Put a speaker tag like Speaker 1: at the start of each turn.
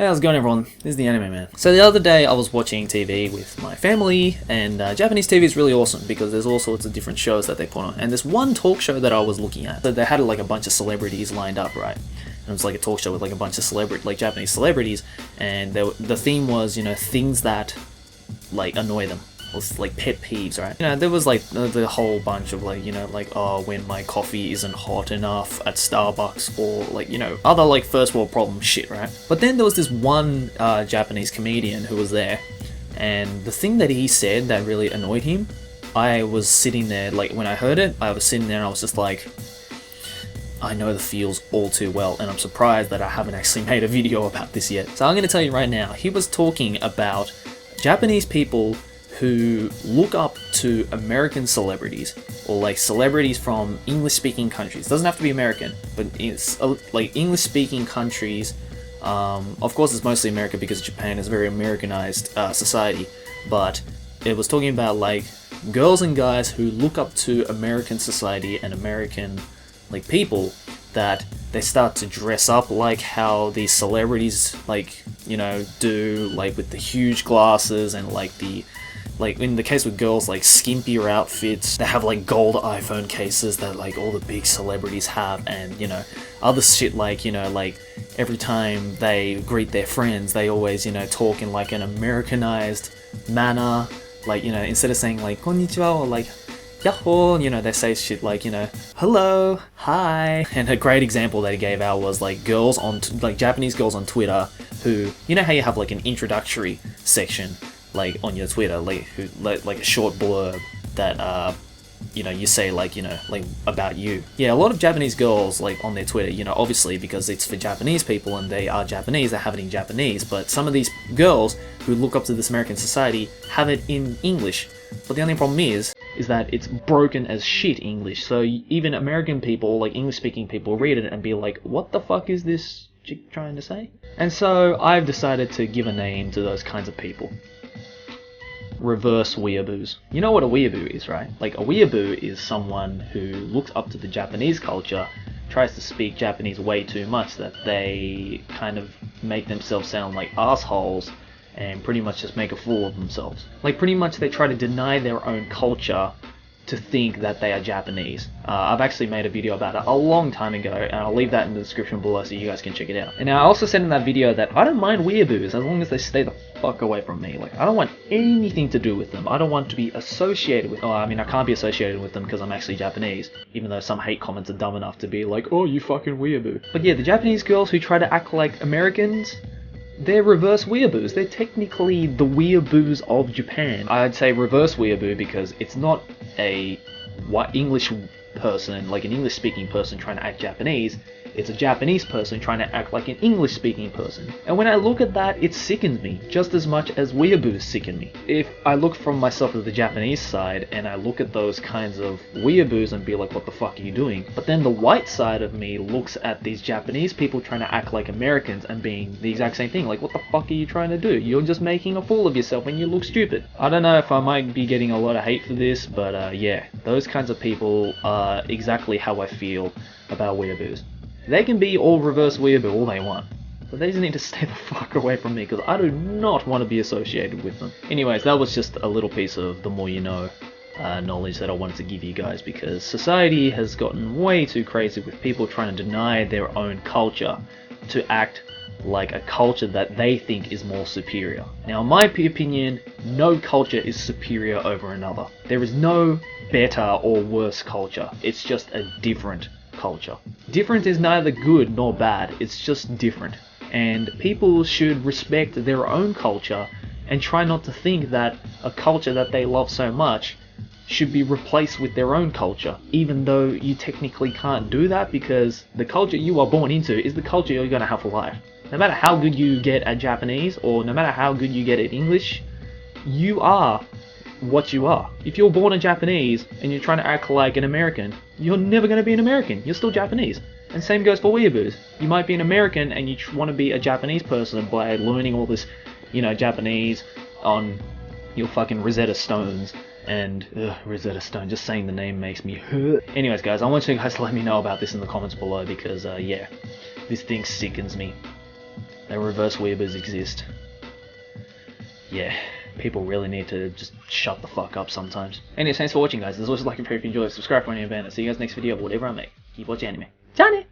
Speaker 1: Hey, how's it going, everyone? This is the Anime Man. So the other day I was watching TV with my family, and Japanese TV is really awesome because there's all sorts of different shows that they put on. And there's one talk show that I was looking at, that they had like a bunch of celebrities lined up, right? And it was like a talk show with like a bunch of Japanese celebrities, and the theme was, you know, things that like annoy them. Was like pet peeves, right? You know, there was like the whole bunch of like, you know, like, oh, when my coffee isn't hot enough at Starbucks, or like, you know, other like first world problem shit, right? But then there was this one Japanese comedian who was there, and the thing that he said that really annoyed him, I was sitting there, like when I heard it, I was sitting there and I was just like, I know the feels all too well, and I'm surprised that I haven't actually made a video about this yet. So I'm going to tell you right now, he was talking about Japanese people who look up to American celebrities, or like celebrities from English-speaking countries. Doesn't have to be American, but it's like English-speaking countries. Of course, it's mostly America because Japan is a very Americanized society. But it was talking about like girls and guys who look up to American society and American like people, that they start to dress up like how these celebrities like, you know, do, like with the huge glasses and like the, like in the case with girls, like skimpier outfits. They have like gold iPhone cases that like all the big celebrities have, and you know, other shit like, you know, like every time they greet their friends, they always, you know, talk in like an Americanized manner. Like, you know, instead of saying like konnichiwa or like yahoo, you know, they say shit like, you know, hello, hi. And a great example that he gave out was like girls on like Japanese girls on Twitter who, you know how you have like an introductory section like on your Twitter, like who like a short blurb that you know, you say like, you know, like about you. Yeah, a lot of Japanese girls like on their Twitter, you know, obviously because it's for Japanese people and they are Japanese, they have it in Japanese, but some of these girls who look up to this American society have it in English. But the only problem is that it's broken as shit English, so even American people, like English-speaking people, read it and be like, what the fuck is this chick trying to say? And so I've decided to give a name to those kinds of people. Reverse weeaboos. You know what a weeaboo is, right? Like a weeaboo is someone who looks up to the Japanese culture, tries to speak Japanese way too much that they kind of make themselves sound like assholes and pretty much just make a fool of themselves. Like pretty much they try to deny their own culture to think that they are Japanese. I've actually made a video about it a long time ago, and I'll leave that in the description below so you guys can check it out. And I also said in that video that I don't mind weeaboos as long as they stay the fuck away from me. Like, I don't want anything to do with them. I don't want to be associated with... Oh, I mean, I can't be associated with them because I'm actually Japanese, even though some hate comments are dumb enough to be like, oh, you fucking weeaboo. But yeah, the Japanese girls who try to act like Americans, they're reverse weeaboos. They're technically the weeaboos of Japan. I'd say reverse weeaboo because it's not a English person, like an English-speaking person trying to act Japanese. It's a Japanese person trying to act like an English-speaking person. And when I look at that, it sickens me just as much as weeaboos sicken me. If I look from myself as the Japanese side and I look at those kinds of weeaboos and be like, what the fuck are you doing? But then the white side of me looks at these Japanese people trying to act like Americans and being the exact same thing. Like, what the fuck are you trying to do? You're just making a fool of yourself and you look stupid. I don't know if I might be getting a lot of hate for this, but yeah, those kinds of people are exactly how I feel about weeaboos. They can be all reverse weeaboo all they want, but they just need to stay the fuck away from me because I do not want to be associated with them. Anyways, that was just a little piece of the more you know knowledge that I wanted to give you guys, because society has gotten way too crazy with people trying to deny their own culture to act like a culture that they think is more superior. Now, in my opinion, no culture is superior over another. There is no better or worse culture. It's just a different culture. Different is neither good nor bad, it's just different. And people should respect their own culture and try not to think that a culture that they love so much should be replaced with their own culture, even though you technically can't do that because the culture you are born into is the culture you're going to have for life. No matter how good you get at Japanese or no matter how good you get at English, you are what you are. If you're born a Japanese and you're trying to act like an American, you're never going to be an American. You're still Japanese. And same goes for weeaboos. You might be an American and you want to be a Japanese person by learning all this, you know, Japanese on your fucking Rosetta Stones. And Rosetta Stone, just saying the name makes me hurt. Anyways, guys, I want you guys to let me know about this in the comments below because, yeah, this thing sickens me. that reverse weeaboos exist. Yeah, people really need to just shut the fuck up sometimes. Anyways, thanks for watching, guys. As always, like and if you enjoyed, subscribe for any event. I'll see you guys next video, whatever I make. Keep watching anime. Johnny!